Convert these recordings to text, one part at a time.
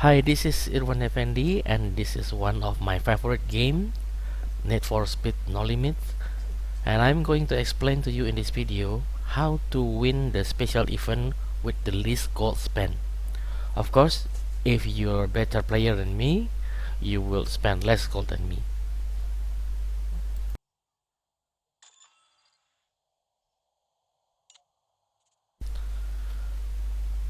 Hi, this is Irwan Effendi, and this is one of my favorite game, Need for Speed No Limit. And I'm going to explain to you in this video how to win the special event with the least gold spent. Of course, if you're a better player than me, you will spend less gold than me.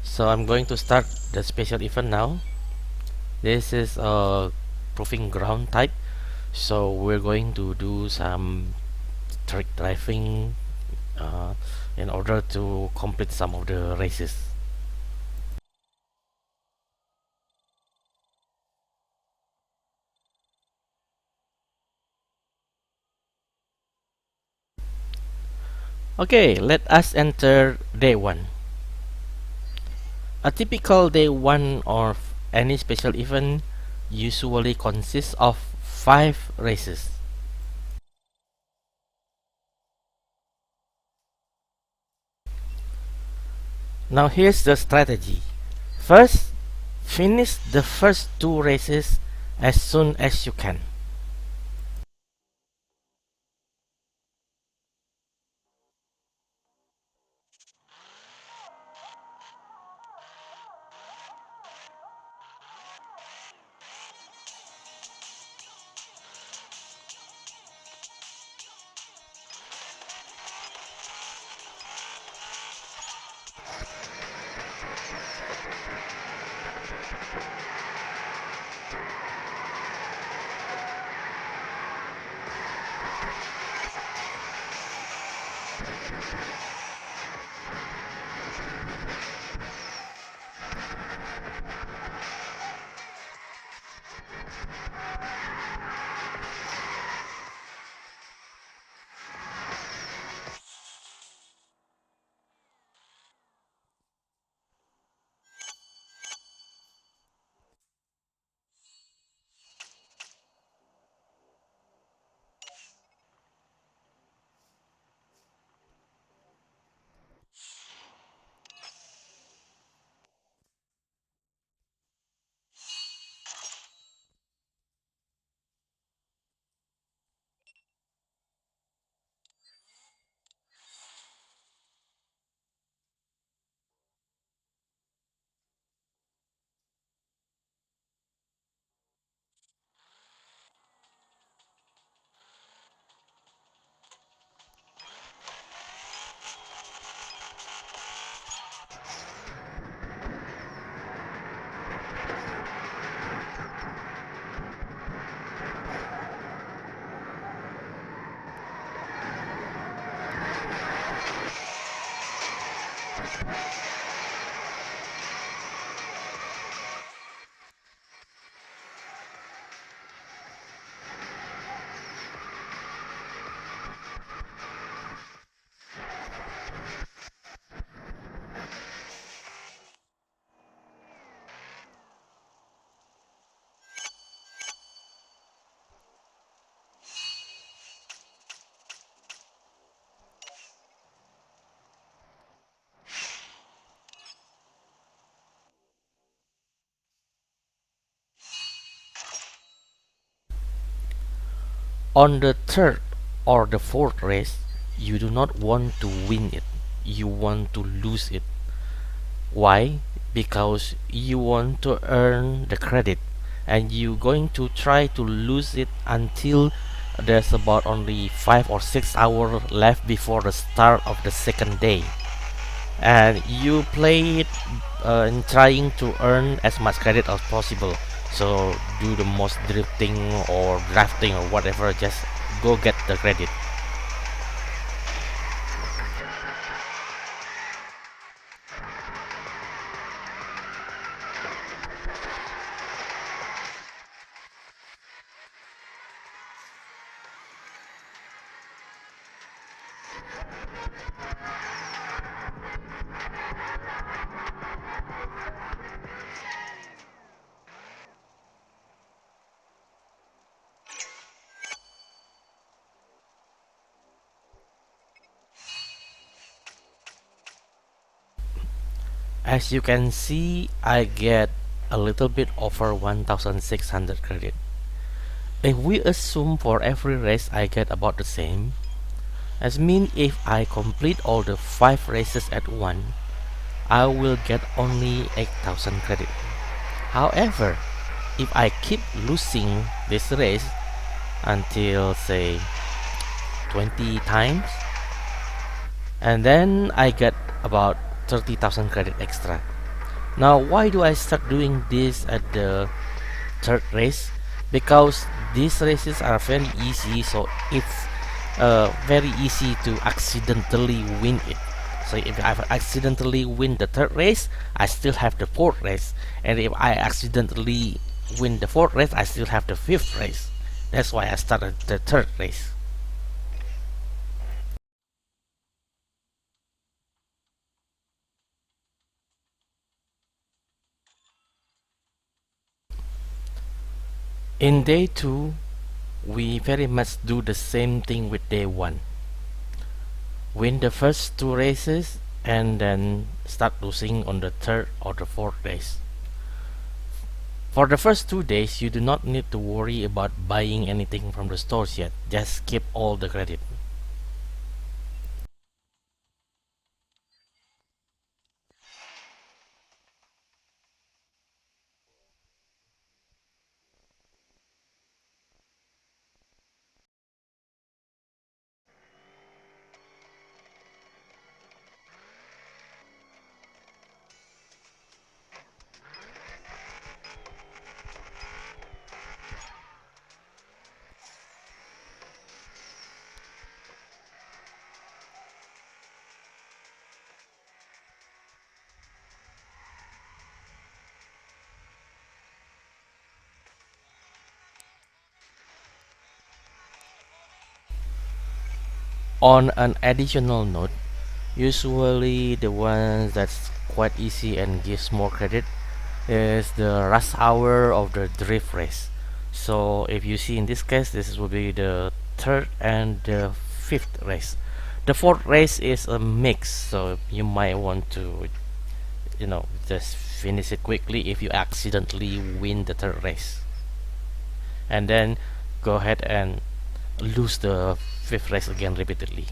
So I'm going to start the special event now. This is a proving ground type, so we're going to do some trick driving uh, in order to complete some of the races. Okay, let us enter day 1. A typical day 1 of any special event usually consists of 5 races. Now here's the strategy. First, finish the first 2 races as soon as you can. On the third or the fourth race, you do not want to win it, you want to lose it. Why? Because you want to earn the credit and you're going to try to lose it until there's about only 5 or 6 hours left before the start of the second day, and you play it in trying to earn as much credit as possible. So do the most drifting or drafting or whatever, just go get the credit. As you can see, I get a little bit over 1600 credit. If we assume for every race I get about the same, as mean if I complete all the 5 races at once, I will get only 8000 credit. However, if I keep losing this race until say 20 times, and then I get about 30,000 credit extra. Now why do I start doing this at the third race? Because these races are very easy, so it's very easy to accidentally win it. So if I accidentally win the third race, I still have the fourth race, and if I accidentally win the fourth race, I still have the fifth race. That's why I started the third race. In day 2, we very much do the same thing with day 1. Win the first 2 races and then start losing on the third or the fourth race. For the first 2 days, you do not need to worry about buying anything from the stores yet. Just keep all the credit. On an additional note, usually the ones that's quite easy and gives more credit is the rush hour of the drift race. So if you see in this case, this will be the third and the fifth race. The fourth race is a mix, so you might want to, just finish it quickly if you accidentally win the third race, and then go ahead and lose the fifth race again repeatedly.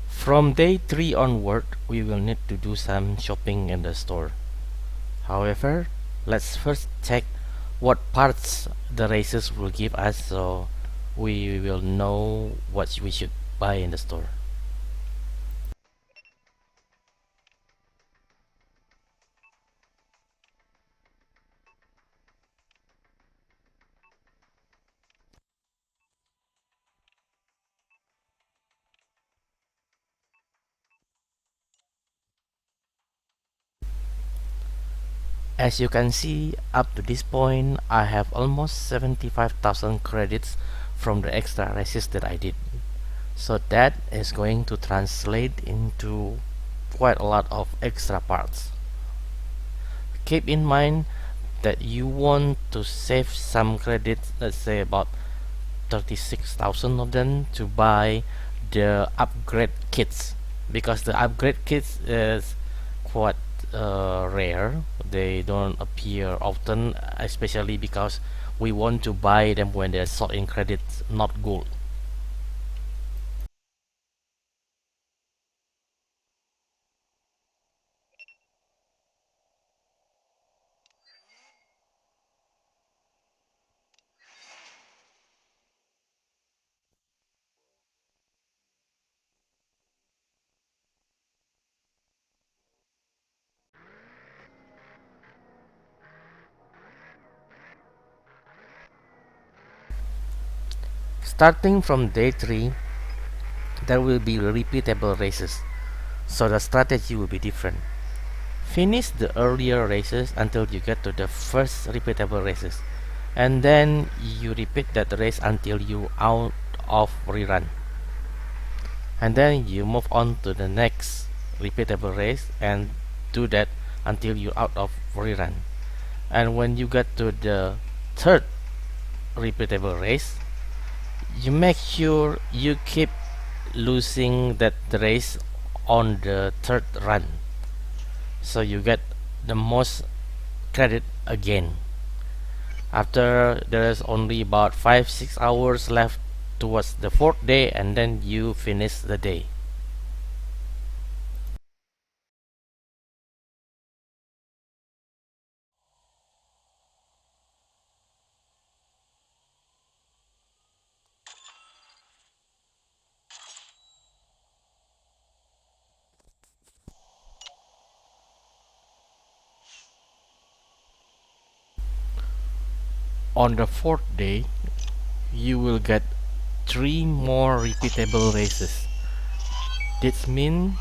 From day 3 onward, we will need to do some shopping in the store. However, let's first check what parts the races will give us, so we will know what we should buy in the store. As you can see, up to this point, I have almost 75,000 credits from the extra races that I did. So that is going to translate into quite a lot of extra parts. Keep in mind that you want to save some credits, let's say about 36,000 of them, to buy the upgrade kits, because the upgrade kits is quite rare. They don't appear often, especially because we want to buy them when they're sold in credits, not gold. Starting from day 3, there will be repeatable races, so the strategy will be different. Finish the earlier races until you get to the first repeatable races, and then you repeat that race until you out of rerun, and then you move on to the next repeatable race and do that until you out of rerun. And when you get to the third repeatable race, You make sure you keep losing that race on the third run, so you get the most credit again. After there is only about 5-6 hours left towards the fourth day, and then you finish the day. On the fourth day, you will get 3 more repeatable races. This means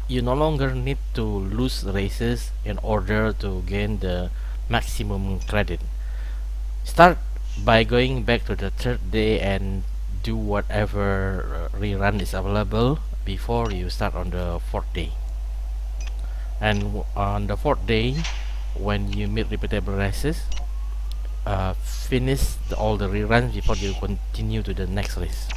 you no longer need to lose races in order to gain the maximum credit. Start by going back to the third day and do whatever rerun is available before you start on the fourth day. And on the fourth day, when you meet repeatable races, finish all the reruns before you continue to the next race.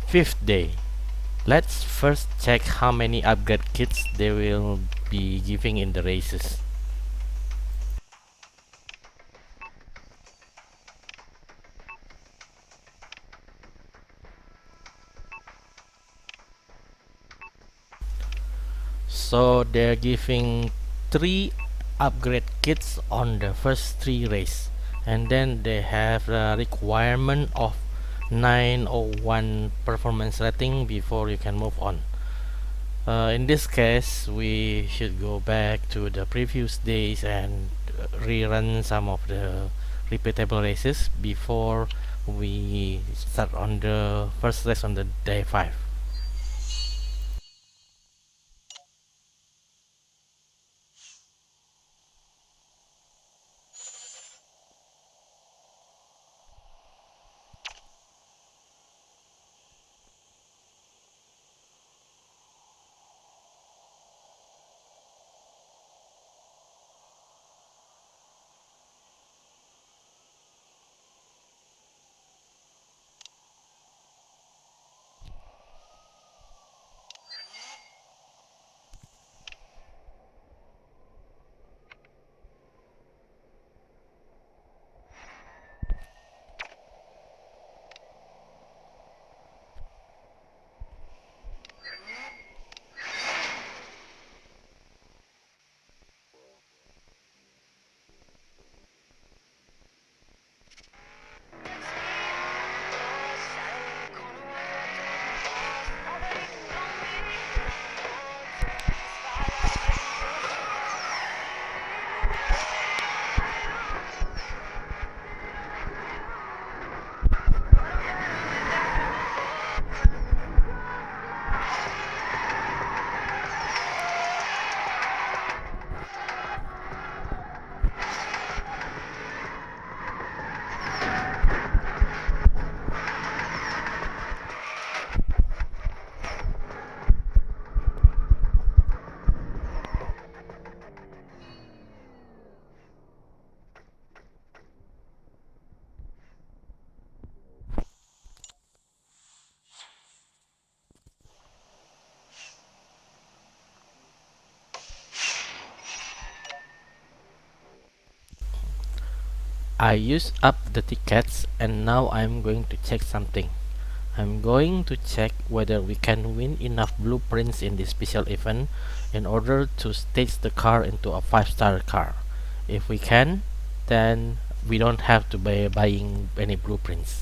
Fifth day. Let's first check how many upgrade kits they will be giving in the races. So they're giving 3 upgrade kits on the first 3 race, and then they have a requirement of 901 performance rating before you can move on. In this case, we should go back to the previous days and rerun some of the repeatable races before we start on the first race on the day 5. I use up the tickets and now I'm going to check something. I'm going to check whether we can win enough blueprints in this special event in order to stage the car into a 5-star car. If we can, then we don't have to buy buying any blueprints.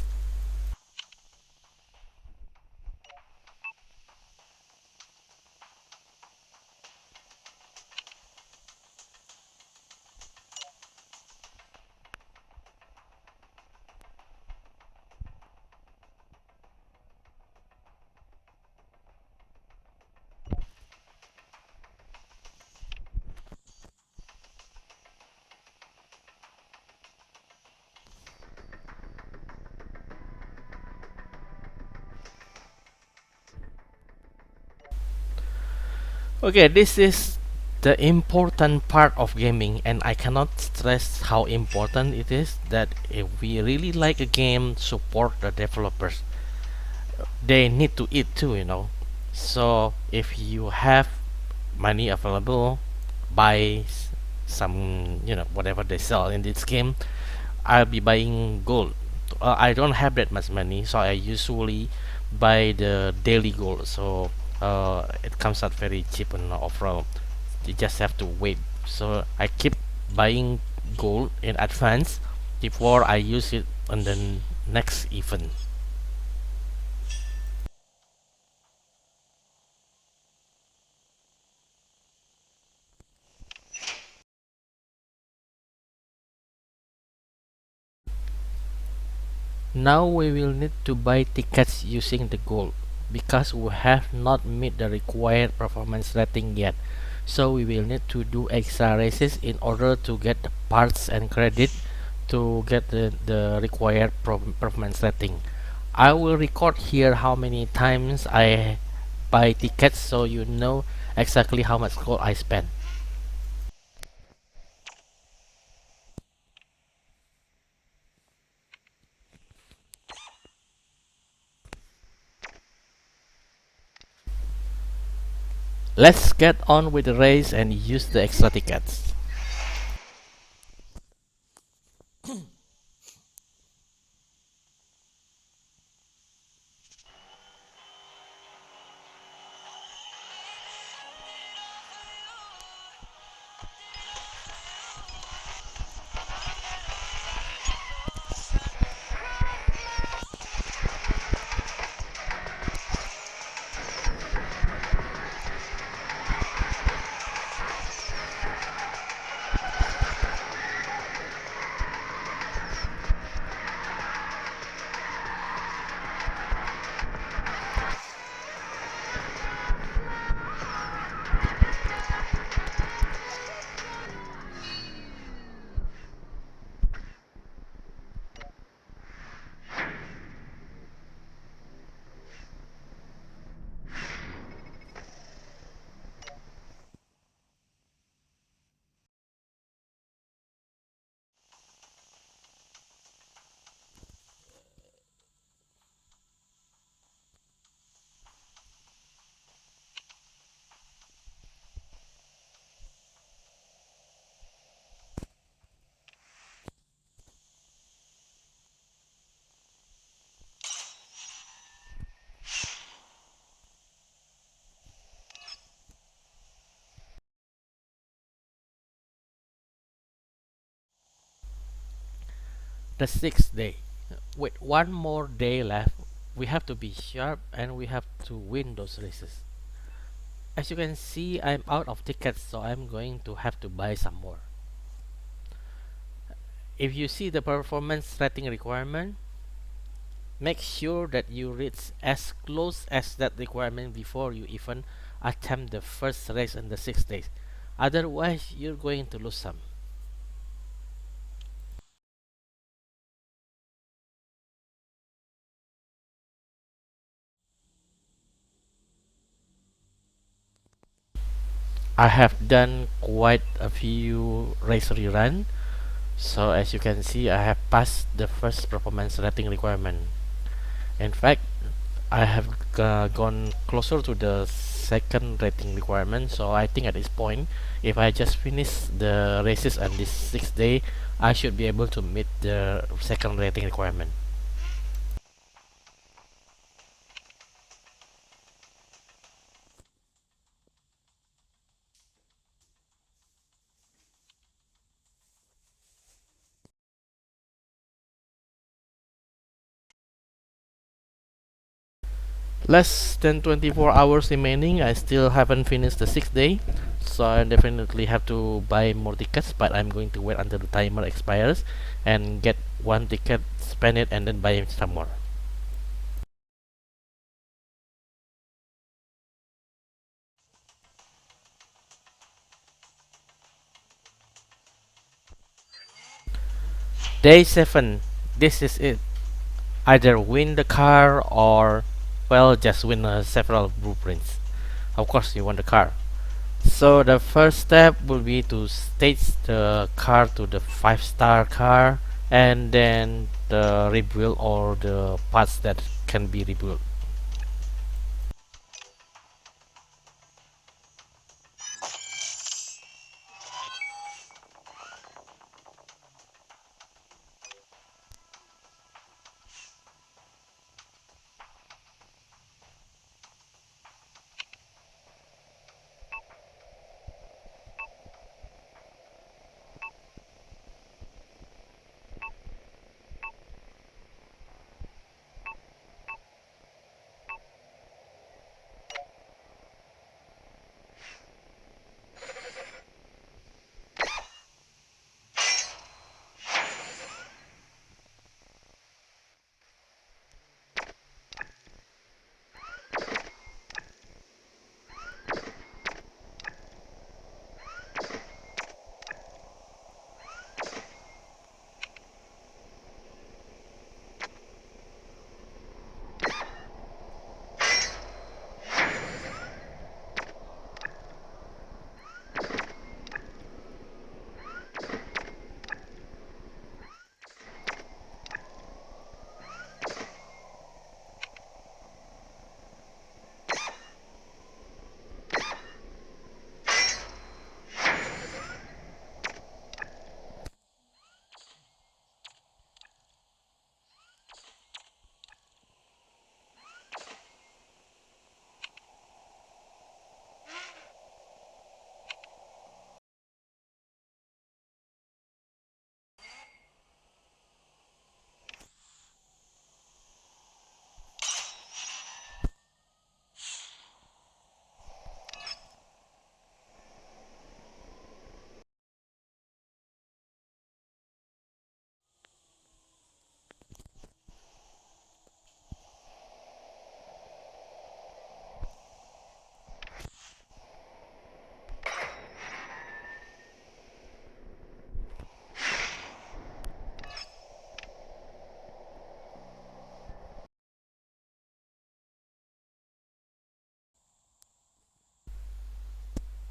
Okay, this is the important part of gaming, and I cannot stress how important it is that if we really like a game, support the developers. They need to eat too, you know. So if you have money available, buy some, whatever they sell in this game. I'll be buying gold. I don't have that much money, so I usually buy the daily gold. So it comes out very cheap and overall. You just have to wait. So I keep buying gold in advance before I use it on the next event. Now we will need to buy tickets using the gold because we have not met the required performance rating yet. So we will need to do extra races in order to get the parts and credit to get the required performance rating. I will record here how many times I buy tickets so you know exactly how much gold I spend. Let's get on with the race and use the extra tickets. The sixth day. With one more day left, we have to be sharp and we have to win those races. As you can see, I'm out of tickets, so I'm going to have to buy some more. If you see the performance rating requirement, make sure that you reach as close as that requirement before you even attempt the first race in the 6 days. Otherwise, you're going to lose some. I have done quite a few race rerun. So as you can see, I have passed the first performance rating requirement. In fact, I have gone closer to the second rating requirement. So I think at this point, if I just finish the races on this 6th day, I should be able to meet the second rating requirement. Less than 24 hours remaining. I still haven't finished the 6th day, so I definitely have to buy more tickets, but I'm going to wait until the timer expires and get one ticket, spend it, and then buy some more. Day 7. This is it. Either win the car or, well, just win several blueprints. Of course, you want the car. So the first step will be to stage the car to the 5-star car, and then the rebuild or the parts that can be rebuilt.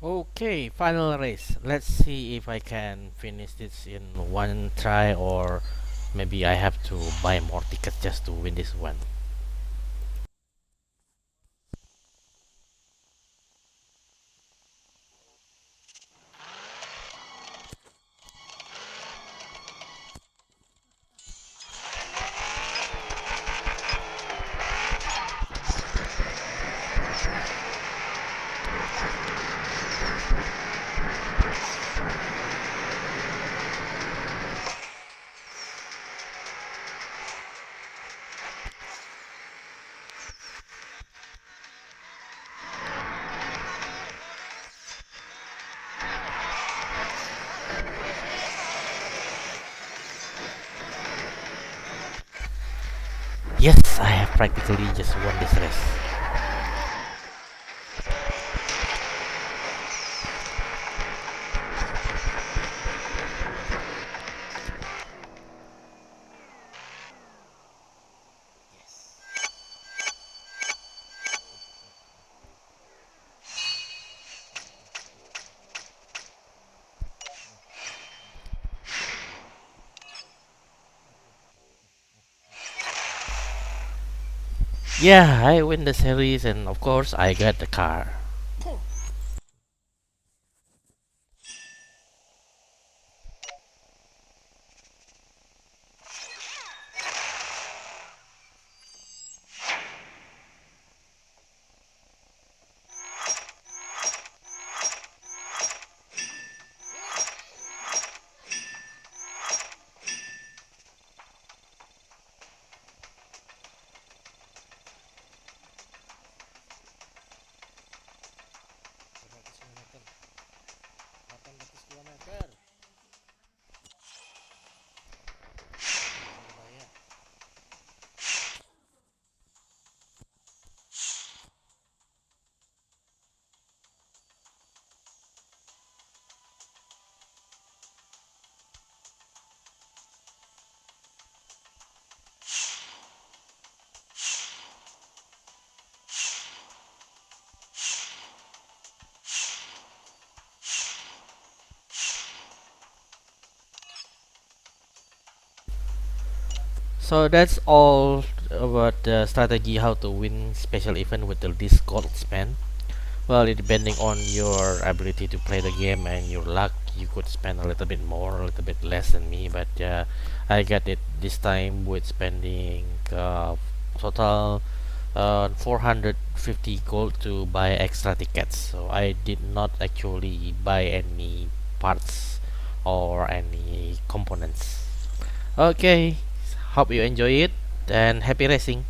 Okay, final race. Let's see if I can finish this in one try, or maybe I have to buy more tickets just to win this one. Yes, I have practically just won this race. Yeah, I win the series, and of course I got the car. So that's all about the strategy how to win special event with the least gold spend. Well, it depending on your ability to play the game and your luck, you could spend a little bit more, a little bit less than me. But I got it this time with spending total 450 gold to buy extra tickets. So I did not actually buy any parts or any components. Okay, hope you enjoy it and happy racing.